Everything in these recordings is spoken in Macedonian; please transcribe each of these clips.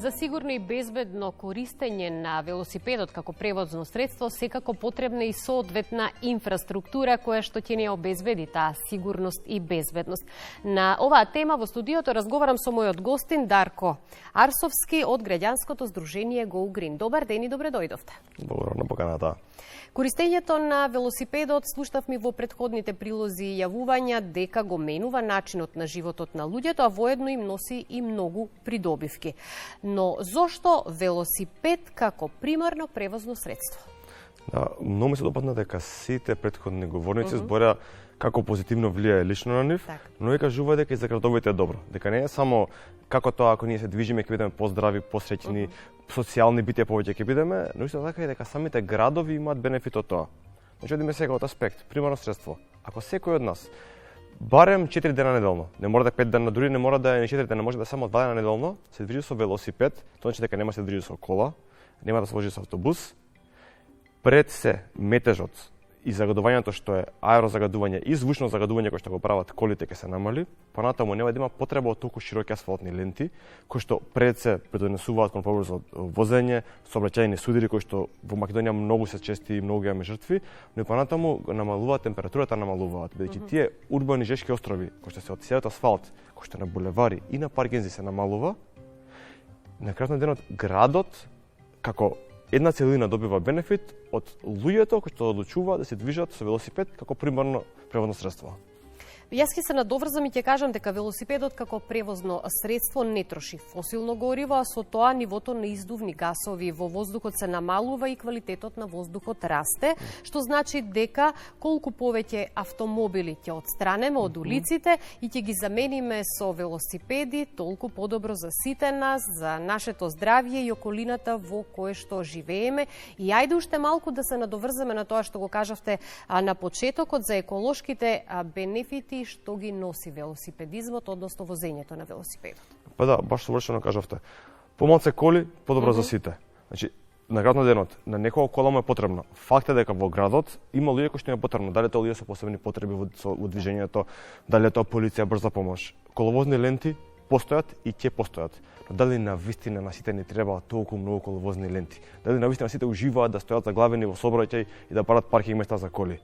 За сигурно и безбедно користење на велосипедот како превозно средство секако потребна и соодветна инфраструктура која што ќе не обезбеди таа сигурност и безбедност. На оваа тема во студиото разговарам со мојот гостин Дарко Арсовски од граѓанското здружение Go Green. Добар ден и добре дојдовте. Благодарам на поканата. Користењето на велосипедот, слушнавме во претходните прилози јавувања дека го менува начинот на животот на луѓето, а воедно им носи и многу придобивки. Но зошто велосипед како примарно превозно средство? Да, многу ми се допадна дека сите претходни говорници збореа како позитивно влијае лично на нив, но и кажува дека и за градовите е добро. Дека не е само како тоа ако ние се движиме ќе бидеме поздрави, посреќни, социјални битија повеќе ќе бидеме, но исто така и дека самите градови имаат бенефит од тоа. Значи одиме сега од аспект примарно средство. Ако секој од нас барем 4 дена неделно, не мора да е 5 дена, дури не мора да е 4 дена, може да е само 2 дена неделно, се движи со велосипед, тоа значи дека нема се движи со кола, нема да се вози со автобус. Пред се метежот и загадувањето што е аерозагадување и звучно загадување кој што го прават колите ќе се намали, понатаму нема да има потреба од толку широки асфалтни ленти кои што пред се придонесуваат кон побрзо возење, сообраќајни судири кои што во Македонија многу се чести и многу имаме жртви, но и понатаму намалуваат температурата, намалуваат, бидејќи тие урбани жешки острови кои што се од асфалт, кои што на булевари и на паркинзи се намалува, на крајот на денот градот како една целина добива бенефит од луѓето кои што одлучуваат да се движат со велосипед како примарно превозно средство. Јас ќе се надоврзам и ќе кажам дека велосипедот како превозно средство не троши фосилно гориво, а со тоа нивото на издувни гасови во воздухот се намалува и квалитетот на воздухот расте, што значи дека колку повеќе автомобили ќе отстранеме од улиците и ќе ги замениме со велосипеди, толку подобро за сите нас, за нашето здравје и околината во кое што живееме. И ајде уште малку да се надоврзаме на тоа што го кажавте на почетокот за еколошките бенефити што ги носи велосипедизмот, односно возењето на велосипедот. Па да, баш совршено кажавте. Помалце коли, подобро за сите. Значи, на град на денот, на некоја кола му е потребно. Факт е дека во градот има луѓе кои што им е потребно, дали тоа луѓе со посебни потреби во движењето, дали тоа полиција, брза помош. Коловозни ленти постојат и ќе постојат. Но дали навистина на сите не треба толку многу коловозни ленти? Дали навистина сите уживаат да стојат заглавени во сообраќај и да барат паркинг места за коли?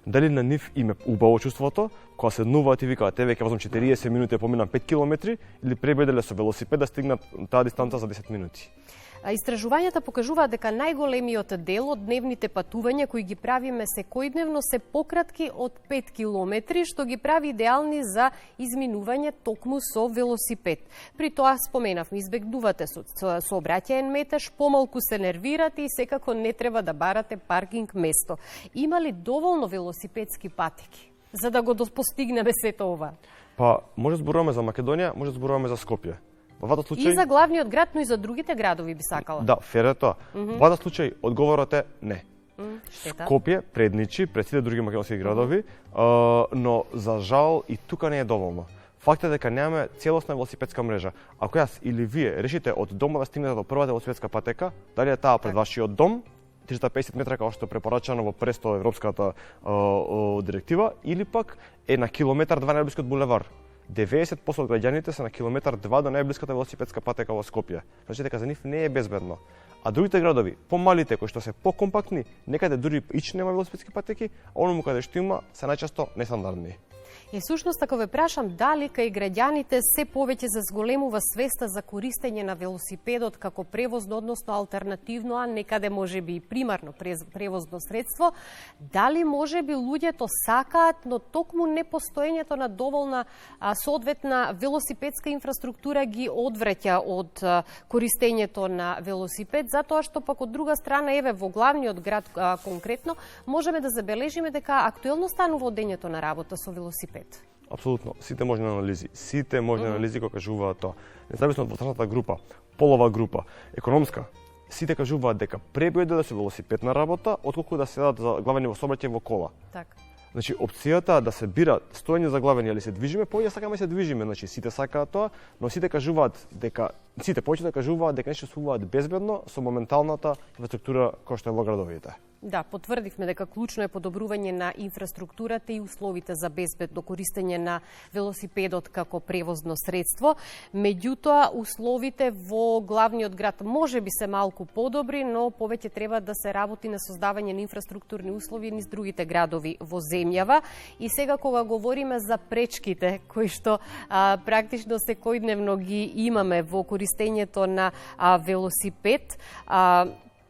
Дали на нив им е убаво чувството, кога седнуваат и викаат, еве ќе возам 40 минути да поминам 5 километри, или пребеделе со велосипед да стигнат таа дистанца за 10 минути? Истражувањата покажуваат дека најголемиот дел од дневните патувања кои ги правиме секојдневно се пократки од 5 километри, што ги прави идеални за изминување токму со велосипед. При тоа споменавме, избегнувате сообраќаен метеж, помалку се нервирате и секако не треба да барате паркинг место. Има ли доволно велосипедски патеки за да го постигнеме сето ова? Па, може да зборуваме за Македонија, може да зборуваме за Скопје. И за главниот град, но и за другите градови би сакала. Да, фер е тоа. Во оваа случај одговорот е не. Скопје предничи пред сите други македонски градови, но за жал и тука не е доволно. Факт е дека немаме целосна велосипедска мрежа. Ако јас или вие решите од дома да стигнете до првата велосипедска патека, дали е таа пред вашиот дом, 350 метра како што е препорачано во престо европската директива, или пак е на километар 2 најблискиот булевар. 90% од граѓаните се на километар 2 до најблиската велосипедска патека во Скопје. Значи дека за нив не е безбедно. А другите градови, помалите, кои што се покомпактни, некаде дури ич нема велосипедски патеки, а оному каде што има се најчесто нестандардни. И всушност, ако ве прашам дали кај граѓаните се повеќе се зголемува свеста за користење на велосипедот како превозно, односно алтернативно, а некаде можеби и примарно превозно средство, дали можеби луѓето сакаат, но токму непостоењето на доволна соодветна велосипедска инфраструктура ги одвраќа од користењето на велосипед, затоа што пак од друга страна, еве во главниот град конкретно, можеме да забележиме дека актуелно станува одењето на работа со велосипед. Апсолутно, сите можни анализи. Сите можни анализи кои кажуваат тоа. Независно од возрастната група, полова група, економска, сите кажуваат дека пребојде да се велосипед на работа, отколку да седат заглавени во сообраќај во кола. Така. Значи, опцијата да се бира стоење заглавени или се движиме, повеќе сакаме се движиме, значи сите сакаат тоа, но сите кажуваат дека сите повеќе да кажуваат дека нешто суваат безбедно со моменталната инфраструктура која што е во градовите. Да, потврдивме дека клучно е подобрување на инфраструктурата и условите за безбедно користење на велосипедот како превозно средство. Меѓутоа, условите во главниот град може би се малку подобри, но повеќе треба да се работи на создавање на инфраструктурни услови низ другите градови во земјава. И сега кога говориме за пречките кои што практично секојдневно ги имаме во користењето на велосипед,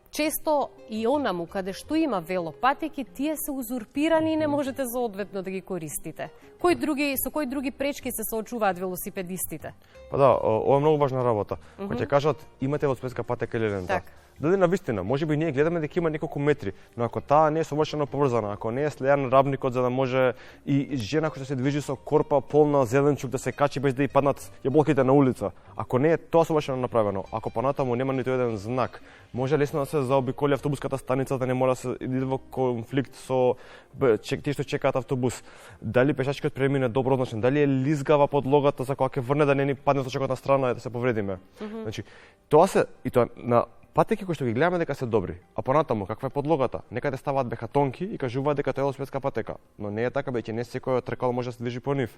често и онаму каде што има велопатеки, тие се узурпирани и не можете соодветно да ги користите. Со кои други пречки се соочуваат велосипедистите? Па да, ова е многу важна работа. Кога ќе кажат имате велосипедска патека или лента. Дали на вистина, можеби ние гледаме дека има неколку метри, но ако таа не е совршено поврзана, ако не е слејан рабникот за да може и жена која се движи со корпа полна зеленчук да се качи без да ја паднат јаболките на улица, ако не е тоа совршено направено, ако понатаму нема ниту еден знак, може лесно да се заобиколи автобуската станица, да не мора да се иде во конфликт со тие што чекаат автобус. Дали пешачкиот премин е добро означен, дали е лизгава подлогата за кога ќе врне да не ни падне сочокот на страна и да се повредиме. Значи, тоа се и тоа на патеки кои што ги гледаме дека се добри, а понатаму каква е подлогата? Некаде ставаат бехатонки и кажуваат дека тоа е велосипедска патека, но не е така, бидејќи не секој тркало може да се движи по нив.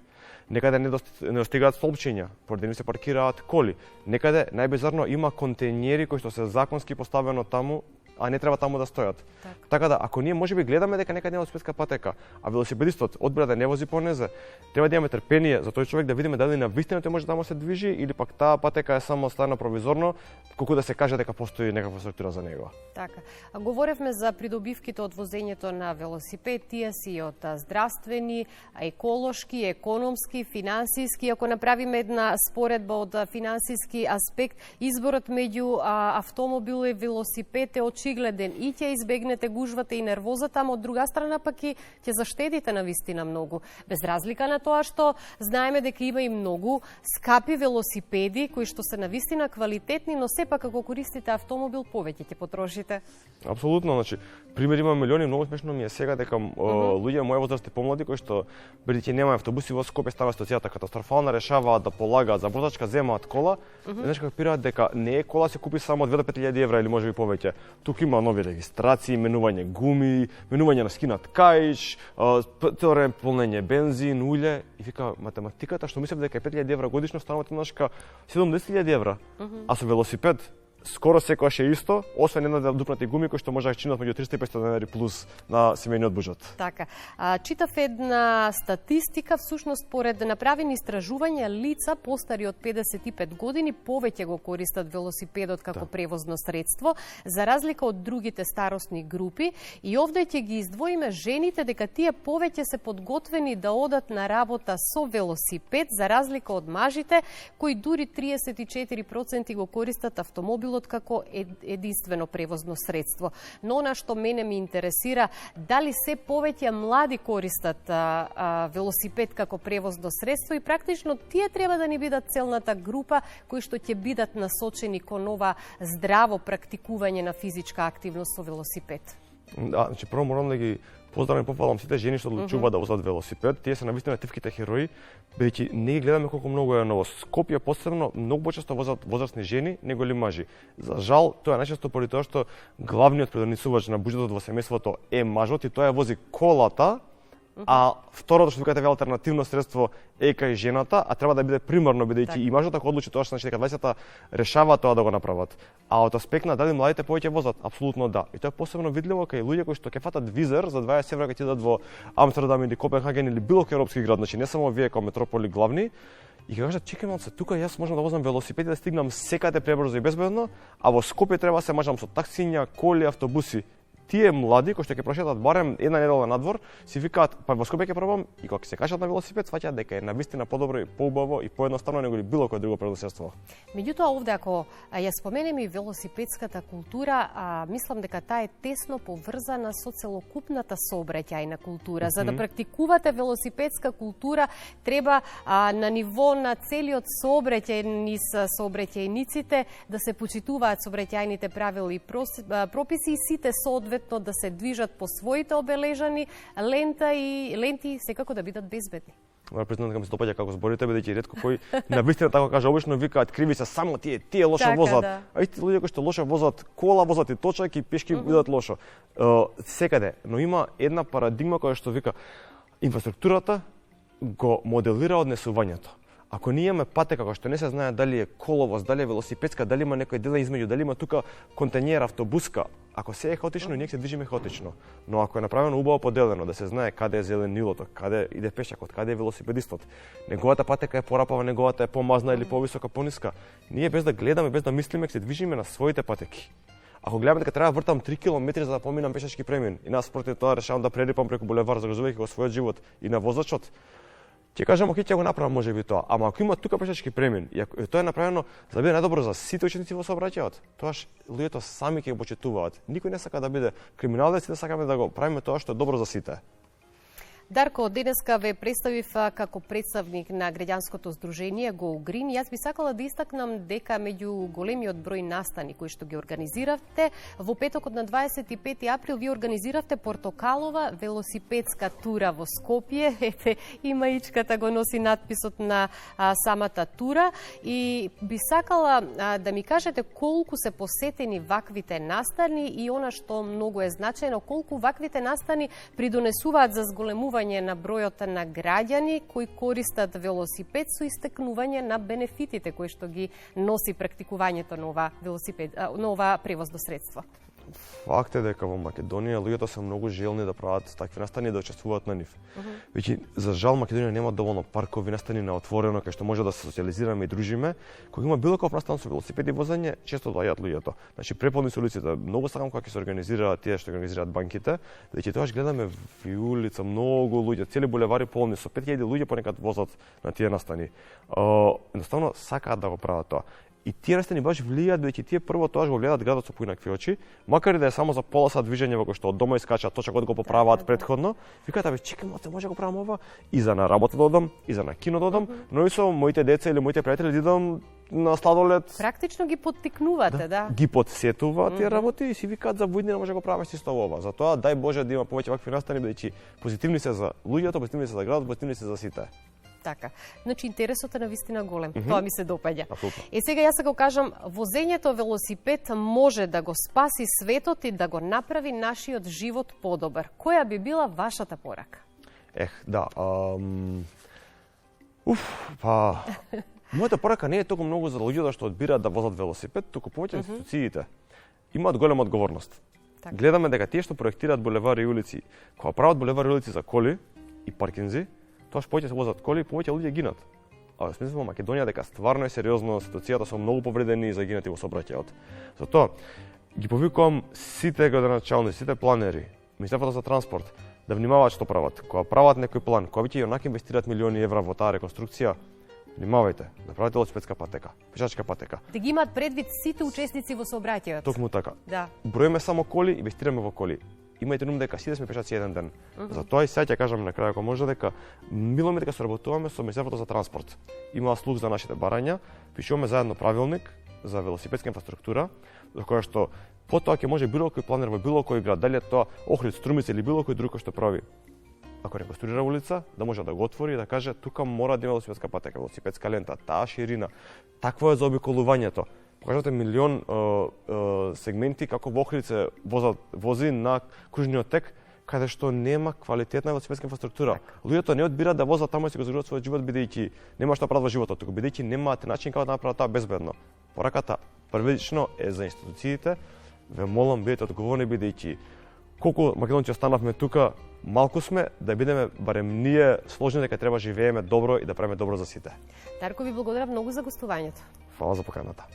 Некаде не достигаат столбчиња, поради нив се паркираат коли. Некаде најбизарно има контејнери кои што се законски поставено таму, а не треба таму да стојат. Така да, ако ние можеби гледаме дека некаде не е велосипедска патека, а велосипедистот одбира да не вози по незе, треба да имаме трпение за тој човек да видиме дали навистина тој може таму се движи или пак таа патека е само ставена провизорно, колку да се каже дека постои некаква структура за него. Така. Говоревме за придобивките од возењето на велосипед, тие си од здравствени, еколошки, економски, финансиски. Ако направиме една споредба од финансиски аспект, изборот меѓу автомобил и велосипед е очигледен и ќе избегнете гужвата и нервозата, ама од друга страна пак и ќе заштедите навистина многу. Без разлика на тоа што знаеме дека има и многу скапи велосипеди кои што се навистина квалитетни, но сепак ако користите автомобил повеќе ќе потрошите. Апсолутно, значи пример има милиони, многу смешно ми е сега дека луѓе моја возраст и помлади кои што бидејќи нема автобуси во Скопје става ситуацијата катастрофална, решаваат да полагаат за возачка, земаат кола, знаеш како пираат дека не е кола се купи само од 2-5 евра или можеби повеќе. Тук има нови регистрации, менување гуми, менување на скинат каиш, цело време полнење бензин, улје и вика математиката што мислев дека е 5000 евра годишно станува еднашка 70.000 евра. А со велосипед скоро секојаш е исто, освен една да дупнати гуми кои што може да чинат меѓу 300 и 500 денари плюс на семејниот буџет. Така. Читав една статистика, всушност поред направени истражувања, лица постари од 55 години повеќе го користат велосипедот како превозно средство, за разлика од другите старосни групи. И овде ќе ги издвоиме жените дека тие повеќе се подготвени да одат на работа со велосипед, за разлика од мажите, кои дури 34% го користат автомобил како единствено превозно средство. Но она што мене ми интересира, дали се повеќе млади користат велосипед како превозно средство и практично тие треба да ни бидат целната група кои што ќе бидат насочени кон ова здраво практикување на физичка активност со велосипед. Да, значи прво морам да ги поздравам и пофалам сите жени што одлучуваат да возат велосипед. Тие се навистина тивките херои, бидејќи не ги гледаме колку многу е ново. Скопје посебно многу почесто возат возрастни жени него ли мажи. За жал, тоа е најчесто поради тоа што главниот предонесувач на буџетот во семејството е мажот и тоа ја вози колата, а второто што викате алтернативно средство е кај жената, а треба да биде примарно бидејќи и мажот ако одлучи тоа што значи дека 20-та решава тоа да го направат. А од аспект на дали младите повеќе возат, апсолутно да. И тоа е посебно видливо кај луѓе кои што ќе фатат визер за 20 евра кога ќе идат во Амстердам или Копенхаген или било кој европски град, значи не само вие како метрополи главни. И ќе кажат, чекај малце, тука јас можам да возам велосипед и да стигнам секаде пребрзо и безбедно, а во Скопје треба да се мажам со таксиња, коли, автобуси. Тие млади кои што ќе прошетат барем една недела надвор, си викаат, па во Скопје ќе пробам и кога се качат на велосипед, сваќаат дека е навистина подобро и поубаво и поедноставно него ли било кое друго превозно средство. Меѓутоа овде ако ја споменеме и велосипедската култура, мислам дека таа е тесно поврзана со целокупната сообраќајна култура. За да практикувате велосипедска култура, треба на ниво на целиот сообраќај низ сообраќајниците да се почитуваат сообраќајните правила и прописи и сите соодветно да се движат по своите обележани ленти секако да бидат безбедни. мора признам дека ми се допаѓа како зборите, бидејќи ретко кој навистина така каже, обично викаат криви се само тие лошо така, возат. Да. А исти луѓе кои што лошо возат кола, возат и точак и пешки идат лошо. Секаде, но има една парадигма која што вика инфраструктурата го моделира однесувањето. Ако ние имаме патека која што не се знае дали е коловоз, дали е велосипедска, дали има некој дел измеѓу, дали има тука контењер, автобуска, ако се е хаотично, ние се движиме хаотично. Но ако е направено убаво поделено, да се знае каде е зеленилото, каде иде пешакот, каде е велосипедистот, неговата патека е порапава, неговата е помазна или повисока, пониска, ние без да гледаме, без да мислиме, се движиме на своите патеки. Ако гледаме дека треба да вртам 3 километри за да поминам пешачки премин и нас спроти тоа решавам да прерипам преку булевар загрозувајќи го својот живот и на возачот, ќе кажам, окей, ќе го направам можеби тоа. Ама ако има тука пешачки премин и ако тоа е направено за да биде најдобро за сите учесници во сообраќајот, тоаш луѓето сами ќе го почитуваат. Никој не сака да биде криминалец, да сакаме да го правиме тоа што е добро за сите. Дарко, денеска ве представив како представник на граѓанското здружение Go Green. Јас би сакала да истакнам дека меѓу големиот број настани кои што ги организиравте, во петокот на 25 април ви организиравте портокалова велосипедска тура во Скопје. Ете, има ичката го носи надписот на самата тура и би сакала да ми кажете колку се посетени ваквите настани и она што многу е значајно, колку ваквите настани придонесуваат за зголемување на бројот на граѓани кои користат велосипед со истекнување на бенефитите кои што ги носи практикувањето на ова превозно средство. Факт е дека во Македонија луѓето се многу желни да прават такви настани и да учествуваат на нив. Веќе за жал Македонија нема доволно паркови настани на отворено кај што може да се социјализираме и дружиме. Кога има било каков настан со велосипеди возење, често доаѓаат луѓето. Значи преполни се улиците. Многу сакам кога ќе се организираат тие што организираат банките, веќе тоаш гледаме во улица многу луѓе, цели булевари полни со 5000 луѓе понекад возат на тие настани. Едноставно сакаат да го прават тоа. И тие настани баш влијаат, бидејќи тие прво тоаш го гледаат градот со поинакви очи, макар и да е само за пола сат движење во кој што од дома искачаат, точакот го поправаат предходно, викаат абе чекај, може го правам ова и за на работа да одам, и за на кино да одам, но и со моите деца или моите пријатели да идам на сладолед. Практично ги поттикнувате, да. Ги потсетуваат тие работи и си викаат за војднина може го правиш исто ова. Затоа дај Боже да има повеќе вакви настани, бидејќи позитивни се за луѓето, позитивни се за градот, позитивни се за сите. Така. Значи интересот е навистина голем. Тоа ми се допаѓа. Апсолутно. Сега јас го кажам, возењето велосипед може да го спаси светот и да го направи нашиот живот подобар. Која би била вашата порака? Да. Мојата порака не е толку многу за луѓето што одбираат да возат велосипед, туку повеќе институциите имаат голема одговорност. Так. Гледаме дека тие што проектираат булевари и улици, кога прават булевари и улици за коли и паркинзи, тоа повеќе се возат коли, повеќе луѓе гинат. А смислам во Македонија дека стварно е сериозно, ситуацијата се многу повредени и загинати во сообраќајот. Затоа ги повикувам сите градоначалници, сите планери, Министерството за транспорт да внимаваат што прават. Кога прават некој план, кога веќе јонака инвестираат милиони евра во таа реконструкција, внимавајте, направете велосипедска патека, пешачка патека. Да ги имаат предвид сите учесници во сообраќајот. Токму така. Да. Броиме само коли, инвестираме во коли. Имајте нум дека сите сме пешаци еден ден. Затоа и сега ќе кажам на крај ако може дека миломе дека соработуваме со Министерството за транспорт. Има слух за нашите барања, пишуваме заедно правилник за велосипедска инфраструктура, за која што потоа ќе може било кој планер во било кој град, дали е тоа Охрид, Струмица или било кој друг што прави. Ако реконструира улица, да може да го отвори и да каже тука мора да има велосипедска патека, велосипедска лента, таа ширина. Такво е заобиколувањето. Покажате милион сегменти како во Охрид се вози на кружниот тек, каде што нема квалитетна велосипедска инфраструктура. Луѓето не одбираат да возат таму и се го загрижуваат својот живот бидејќи нема што прават во животот, туку бидејќи немаат начин како да направат тоа безбедно. Пораката првично е за институциите. Ве молам бидете одговорни бидејќи колку македонци останавме тука, малку сме да бидеме барем ние сложни дека треба живееме добро и да правиме добро за сите. Дарко, ви благодарам многу за гостувањето. Фала за поканата.